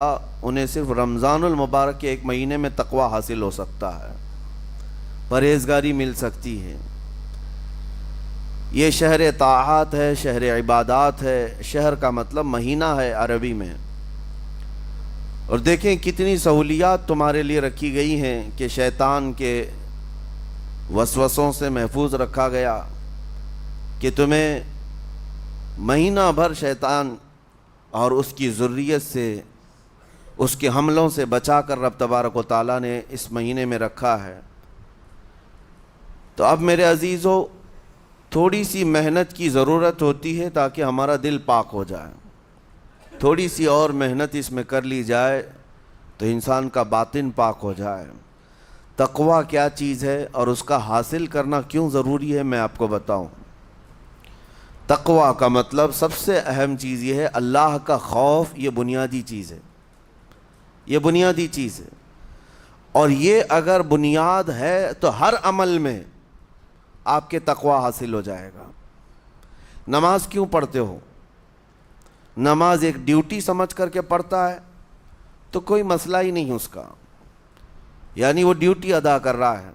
انہیں صرف رمضان المبارک کے ایک مہینے میں تقوی حاصل ہو سکتا ہے، پرہیزگاری مل سکتی ہے۔ یہ شہر طاعات ہے، شہر عبادات ہے، شہر کا مطلب مہینہ ہے عربی میں۔ اور دیکھیں کتنی سہولیات تمہارے لیے رکھی گئی ہیں کہ شیطان کے وسوسوں سے محفوظ رکھا گیا، کہ تمہیں مہینہ بھر شیطان اور اس کی ذریت سے، اس کے حملوں سے بچا کر رب تبارک و تعالیٰ نے اس مہینے میں رکھا ہے۔ تو اب میرے عزیزو، تھوڑی سی محنت کی ضرورت ہوتی ہے تاکہ ہمارا دل پاک ہو جائے۔ تھوڑی سی اور محنت اس میں کر لی جائے تو انسان کا باطن پاک ہو جائے۔ تقوی کیا چیز ہے اور اس کا حاصل کرنا کیوں ضروری ہے، میں آپ کو بتاؤں۔ تقوی کا مطلب سب سے اہم چیز یہ ہے، اللہ کا خوف۔ یہ بنیادی چیز ہے، یہ بنیادی چیز ہے، اور یہ اگر بنیاد ہے تو ہر عمل میں آپ کے تقوی حاصل ہو جائے گا۔ نماز کیوں پڑھتے ہو؟ نماز ایک ڈیوٹی سمجھ کر کے پڑھتا ہے تو کوئی مسئلہ ہی نہیں اس کا، یعنی وہ ڈیوٹی ادا کر رہا ہے۔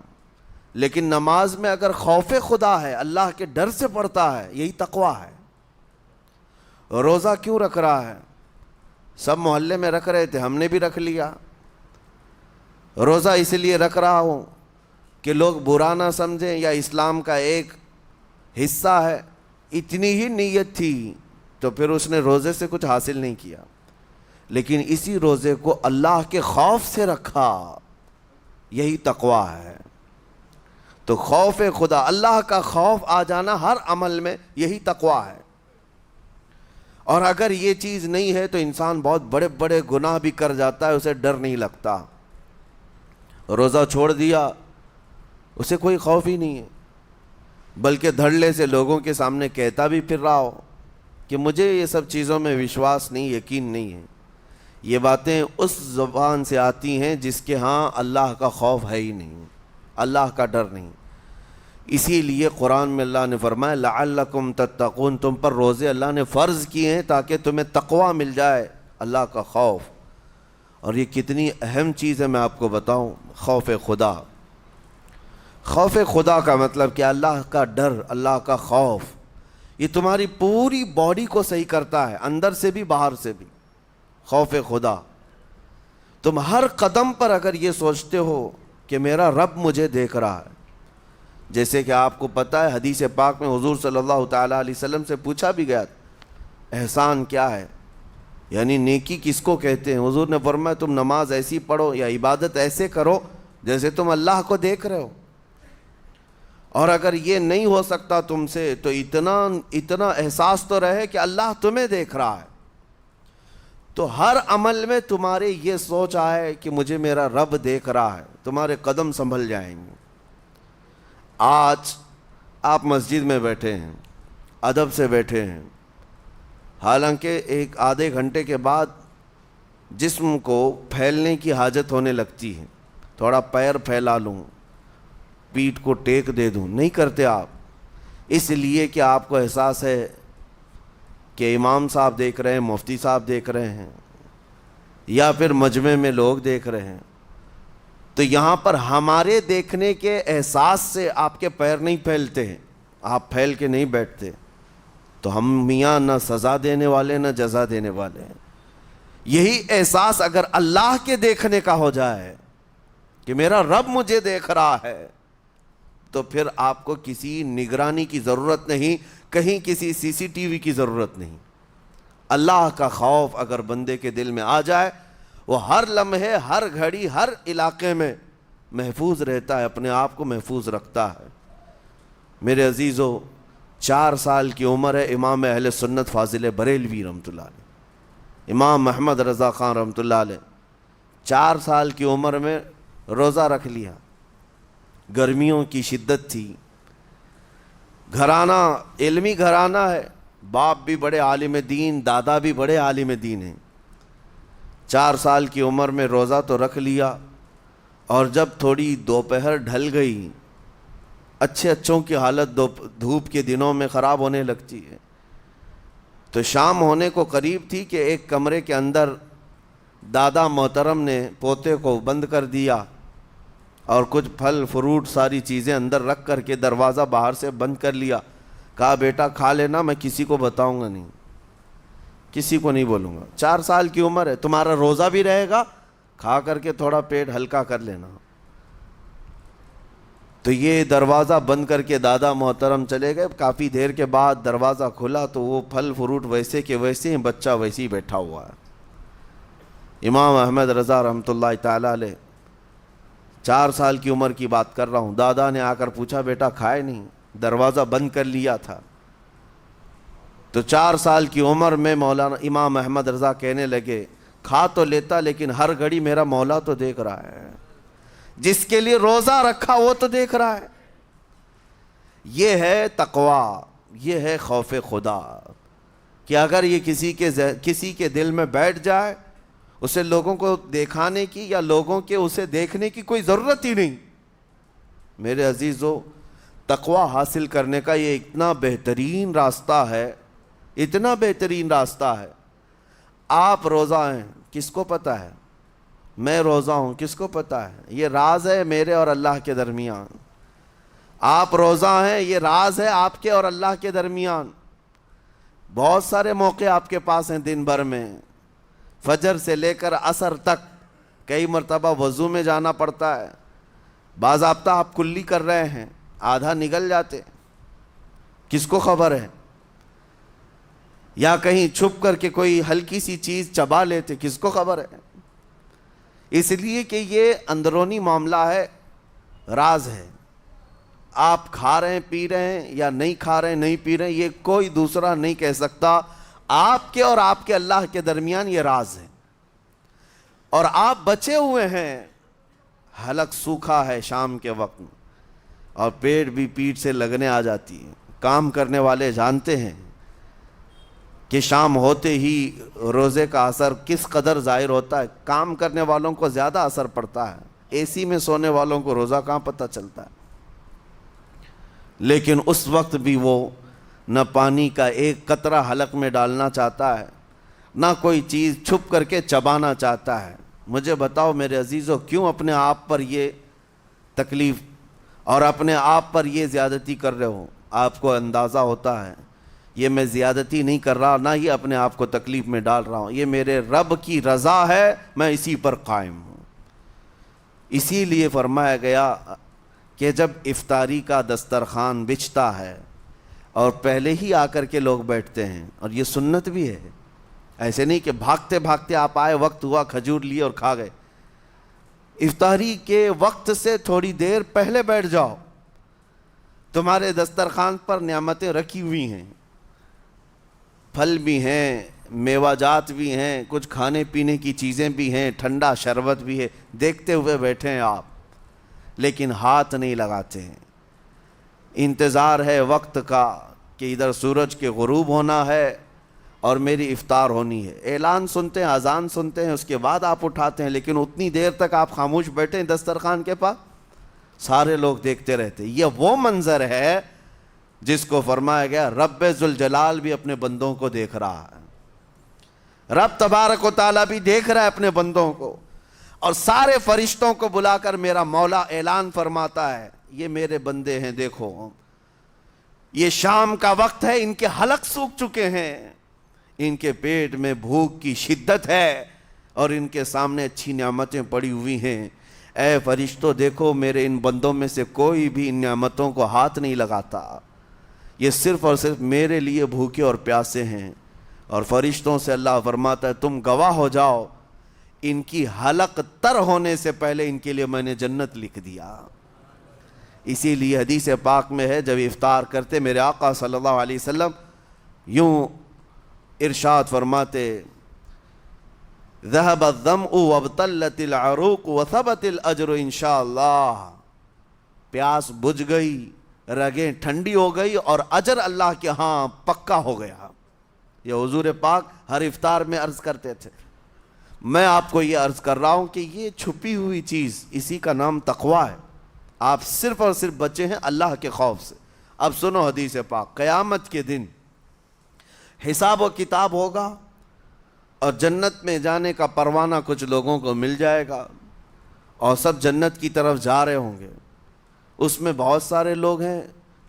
لیکن نماز میں اگر خوف خدا ہے، اللہ کے ڈر سے پڑھتا ہے، یہی تقوی ہے۔ روزہ کیوں رکھ رہا ہے؟ سب محلے میں رکھ رہے تھے، ہم نے بھی رکھ لیا۔ روزہ اس لیے رکھ رہا ہوں کہ لوگ برا نہ سمجھیں، یا اسلام کا ایک حصہ ہے۔ اتنی ہی نیت تھی تو پھر اس نے روزے سے کچھ حاصل نہیں کیا، لیکن اسی روزے کو اللہ کے خوف سے رکھا، یہی تقوی ہے۔ تو خوف خدا، اللہ کا خوف آ جانا ہر عمل میں، یہی تقوی ہے۔ اور اگر یہ چیز نہیں ہے تو انسان بہت بڑے بڑے گناہ بھی کر جاتا ہے، اسے ڈر نہیں لگتا۔ روزہ چھوڑ دیا، اسے کوئی خوف ہی نہیں ہے، بلکہ دھڑلے سے لوگوں کے سامنے کہتا بھی پھر رہا ہو کہ مجھے یہ سب چیزوں میں وشواس نہیں، یقین نہیں ہے۔ یہ باتیں اس زبان سے آتی ہیں جس کے ہاں اللہ کا خوف ہے ہی نہیں، اللہ کا ڈر نہیں۔ اسی لیے قرآن میں اللہ نے فرمایا لعلکم تتقون، تم پر روزے اللہ نے فرض کیے ہیں تاکہ تمہیں تقوی مل جائے، اللہ کا خوف۔ اور یہ کتنی اہم چیز ہے میں آپ کو بتاؤں، خوف خدا۔ خوف خدا کا مطلب کہ اللہ کا ڈر، اللہ کا خوف، یہ تمہاری پوری باڈی کو صحیح کرتا ہے، اندر سے بھی باہر سے بھی۔ خوف خدا، تم ہر قدم پر اگر یہ سوچتے ہو کہ میرا رب مجھے دیکھ رہا ہے، جیسے کہ آپ کو پتہ ہے حدیث پاک میں حضور صلی اللہ تعالیٰ علیہ وسلم سے پوچھا بھی گیا، احسان کیا ہے، یعنی نیکی کس کو کہتے ہیں؟ حضور نے فرمایا تم نماز ایسی پڑھو یا عبادت ایسے کرو جیسے تم اللہ کو دیکھ رہے ہو۔ اور اگر یہ نہیں ہو سکتا تم سے تو اتنا احساس تو رہے کہ اللہ تمہیں دیکھ رہا ہے۔ تو ہر عمل میں تمہارے یہ سوچ آئے کہ مجھے میرا رب دیکھ رہا ہے، تمہارے قدم سنبھل جائیں گے۔ آج آپ مسجد میں بیٹھے ہیں، ادب سے بیٹھے ہیں، حالانکہ ایک آدھے گھنٹے کے بعد جسم کو پھیلنے کی حاجت ہونے لگتی ہے، تھوڑا پیر پھیلا لوں، پیٹھ کو ٹیک دے دوں، نہیں کرتے آپ، اس لیے کہ آپ کو احساس ہے کہ امام صاحب دیکھ رہے ہیں، مفتی صاحب دیکھ رہے ہیں، یا پھر مجمع میں لوگ دیکھ رہے ہیں۔ تو یہاں پر ہمارے دیکھنے کے احساس سے آپ کے پیر نہیں پھیلتے ہیں، آپ پھیل کے نہیں بیٹھتے۔ تو ہم میاں نہ سزا دینے والے نہ جزا دینے والے ہیں۔ یہی احساس اگر اللہ کے دیکھنے کا ہو جائے کہ میرا رب مجھے دیکھ رہا ہے، تو پھر آپ کو کسی نگرانی کی ضرورت نہیں، کہیں کسی سی سی ٹی وی کی ضرورت نہیں۔ اللہ کا خوف اگر بندے کے دل میں آ جائے، وہ ہر لمحے، ہر گھڑی، ہر علاقے میں محفوظ رہتا ہے، اپنے آپ کو محفوظ رکھتا ہے۔ میرے عزیزو، 4 سال کی عمر ہے امام اہل سنت فاضل بریلوی رحمۃ اللہ علیہ، امام محمد رضا خان رحمۃ اللہ علیہ، 4 سال کی عمر میں روزہ رکھ لیا۔ گرمیوں کی شدت تھی، گھرانہ علمی گھرانہ ہے، باپ بھی بڑے عالم دین، دادا بھی بڑے عالم دین ہیں۔ 4 سال کی عمر میں روزہ تو رکھ لیا، اور جب تھوڑی دوپہر ڈھل گئی، اچھوں کی حالت دھوپ کے دنوں میں خراب ہونے لگتی ہے، تو شام ہونے کو قریب تھی کہ ایک کمرے کے اندر دادا محترم نے پوتے کو بند کر دیا اور کچھ پھل فروٹ ساری چیزیں اندر رکھ کر کے دروازہ باہر سے بند کر لیا. کہا بیٹا کھا لینا, میں کسی کو بتاؤں گا نہیں, کسی کو نہیں بولوں گا. 4 سال کی عمر ہے, تمہارا روزہ بھی رہے گا, کھا کر کے تھوڑا پیٹ ہلکا کر لینا. تو یہ دروازہ بند کر کے دادا محترم چلے گئے. کافی دیر کے بعد دروازہ کھلا تو وہ پھل فروٹ ویسے کے ویسے ہیں, بچہ ویسے ہی بیٹھا ہوا ہے. امام احمد رضا رحمۃ اللہ تعالی علیہ, 4 سال کی عمر کی بات کر رہا ہوں. دادا نے آ کر پوچھا بیٹا کھائے نہیں, دروازہ بند کر لیا تھا. تو 4 سال کی عمر میں مولانا امام احمد رضا کہنے لگے کھا تو لیتا لیکن ہر گھڑی میرا مولا تو دیکھ رہا ہے, جس کے لیے روزہ رکھا وہ تو دیکھ رہا ہے. یہ ہے تقویٰ, یہ ہے خوف خدا, کہ اگر یہ کسی کے دل میں بیٹھ جائے, اسے لوگوں کو دکھانے کی یا لوگوں کے اسے دیکھنے کی کوئی ضرورت ہی نہیں. میرے عزیزو, تقویٰ حاصل کرنے کا یہ اتنا بہترین راستہ ہے, اتنا بہترین راستہ ہے. آپ روزہ ہیں, کس کو پتہ ہے؟ میں روزہ ہوں, کس کو پتہ ہے؟ یہ راز ہے میرے اور اللہ کے درمیان. آپ روزہ ہیں, یہ راز ہے آپ کے اور اللہ کے درمیان. بہت سارے موقع آپ کے پاس ہیں دن بھر میں, فجر سے لے کر عصر تک. کئی مرتبہ وضو میں جانا پڑتا ہے, باضابطہ آپ کلی کر رہے ہیں, آدھا نگل جاتے, کس کو خبر ہے؟ یا کہیں چھپ کر کے کوئی ہلکی سی چیز چبا لیتے, کس کو خبر ہے؟ اس لیے کہ یہ اندرونی معاملہ ہے, راز ہے. آپ کھا رہے ہیں پی رہے ہیں یا نہیں کھا رہے ہیں نہیں پی رہے ہیں, یہ کوئی دوسرا نہیں کہہ سکتا. آپ کے اور آپ کے اللہ کے درمیان یہ راز ہے. اور آپ بچے ہوئے ہیں, حلق سوکھا ہے شام کے وقت میں, اور پیٹ بھی پیٹ سے لگنے آ جاتی ہے. کام کرنے والے جانتے ہیں کہ شام ہوتے ہی روزے کا اثر کس قدر ظاہر ہوتا ہے. کام کرنے والوں کو زیادہ اثر پڑتا ہے, اے سی میں سونے والوں کو روزہ کہاں پتہ چلتا ہے. لیکن اس وقت بھی وہ نہ پانی کا ایک قطرہ حلق میں ڈالنا چاہتا ہے, نہ کوئی چیز چھپ کر کے چبانا چاہتا ہے. مجھے بتاؤ میرے عزیزو, کیوں اپنے آپ پر یہ تکلیف اور اپنے آپ پر یہ زیادتی کر رہے ہو؟ آپ کو اندازہ ہوتا ہے یہ میں زیادتی نہیں کر رہا, نہ یہ اپنے آپ کو تکلیف میں ڈال رہا ہوں, یہ میرے رب کی رضا ہے, میں اسی پر قائم ہوں. اسی لیے فرمایا گیا کہ جب افطاری کا دسترخوان بچھتا ہے اور پہلے ہی آ کر کے لوگ بیٹھتے ہیں, اور یہ سنت بھی ہے, ایسے نہیں کہ بھاگتے بھاگتے آپ آئے, وقت ہوا کھجور لیے اور کھا گئے. افطاری کے وقت سے تھوڑی دیر پہلے بیٹھ جاؤ, تمہارے دسترخوان پر نعمتیں رکھی ہوئی ہیں, پھل بھی ہیں, میوہ جات بھی ہیں, کچھ کھانے پینے کی چیزیں بھی ہیں, ٹھنڈا شربت بھی ہے, دیکھتے ہوئے بیٹھے ہیں آپ, لیکن ہاتھ نہیں لگاتے ہیں. انتظار ہے وقت کا کہ ادھر سورج کے غروب ہونا ہے اور میری افطار ہونی ہے. اعلان سنتے ہیں, اذان سنتے ہیں, اس کے بعد آپ اٹھاتے ہیں, لیکن اتنی دیر تک آپ خاموش بیٹھے ہیں دسترخوان کے پاس, سارے لوگ دیکھتے رہتے. یہ وہ منظر ہے جس کو فرمایا گیا رب ذوالجلال بھی اپنے بندوں کو دیکھ رہا ہے, رب تبارک و تعالیٰ بھی دیکھ رہا ہے اپنے بندوں کو. اور سارے فرشتوں کو بلا کر میرا مولا اعلان فرماتا ہے, یہ میرے بندے ہیں, دیکھو یہ شام کا وقت ہے, ان کے حلق سوکھ چکے ہیں, ان کے پیٹ میں بھوک کی شدت ہے, اور ان کے سامنے اچھی نعمتیں پڑی ہوئی ہیں. اے فرشتوں دیکھو, میرے ان بندوں میں سے کوئی بھی ان نعمتوں کو ہاتھ نہیں لگاتا, یہ صرف اور صرف میرے لیے بھوکے اور پیاسے ہیں. اور فرشتوں سے اللہ فرماتا ہے تم گواہ ہو جاؤ, ان کی حلق تر ہونے سے پہلے ان کے لیے میں نے جنت لکھ دیا. اسی لیے حدیث پاک میں ہے, جب افطار کرتے میرے آقا صلی اللہ علیہ وسلم یوں ارشاد فرماتے, ذهب الظمأ وابتلت العروق وثبت الاجر انشاءاللہ. پیاس بجھ گئی, رگیں ٹھنڈی ہو گئی, اور اجر اللہ کے ہاں پکا ہو گیا. یہ حضور پاک ہر افطار میں عرض کرتے تھے. میں آپ کو یہ عرض کر رہا ہوں کہ یہ چھپی ہوئی چیز, اسی کا نام تقویٰ ہے. آپ صرف اور صرف بچے ہیں اللہ کے خوف سے. اب سنو حدیث پاک, قیامت کے دن حساب و کتاب ہوگا, اور جنت میں جانے کا پروانہ کچھ لوگوں کو مل جائے گا اور سب جنت کی طرف جا رہے ہوں گے۔ اس میں بہت سارے لوگ ہیں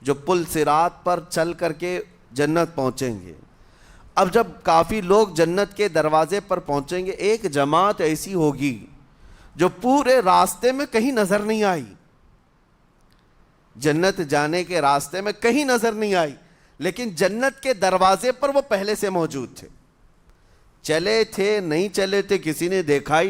جو پل صراط پر چل کر کے جنت پہنچیں گے۔ اب جب کافی لوگ جنت کے دروازے پر پہنچیں گے، ایک جماعت ایسی ہوگی جو پورے راستے میں کہیں نظر نہیں آئی، جنت جانے کے راستے میں کہیں نظر نہیں آئی، لیکن جنت کے دروازے پر وہ پہلے سے موجود تھے، چلے تھے نہیں چلے تھے کسی نے دیکھا ہی